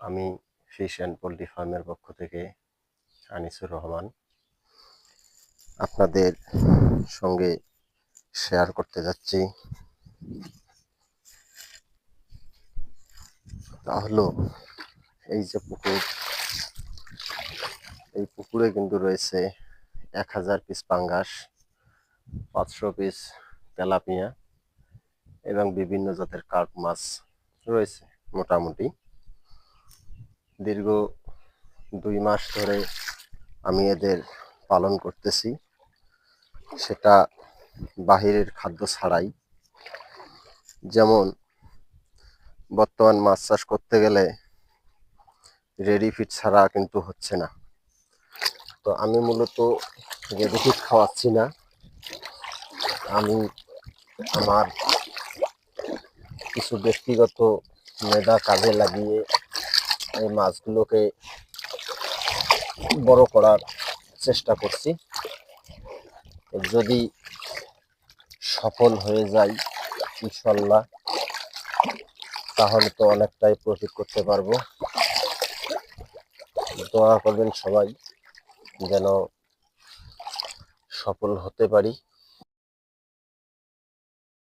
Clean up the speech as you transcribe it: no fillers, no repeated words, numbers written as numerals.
আমি fish and poultry ফার্মের পক্ষ থেকে আনিসুর রহমান আপনাদের সঙ্গে শেয়ার করতে যাচ্ছি। তা হলো এই যে পুকুর, এই পুকুরে কিন্তু রয়েছে 1000 পিস পাঙ্গাস, 500 পিস তেলাপিয়া এবং বিভিন্ন জাতের কার্প মাছ রয়েছে। মোটামুটি দীর্ঘ 2 মাস ধরে আমি এদের পালন করতেছি, সেটা বাহিরের খাদ্য ছাড়াই। যেমন বর্তমান মাছ চাষ করতে গেলে রেডি ফিড ছাড়া কিন্তু হচ্ছে না। তো আমি মূলত রেডি ফিড খাওয়াচ্ছি না, আমি আমার কিছু ব্যক্তিগত মেধা কাজে লাগিয়ে এই মাছগুলোকে বড় করার চেষ্টা করছি। যদি সফল হয়ে যায় ইনশাল্লাহ, তাহলে তো অনেকটাই প্রফিট করতে পারবো। দোয়া করবেন সবাই যেন সফল হতে পারি।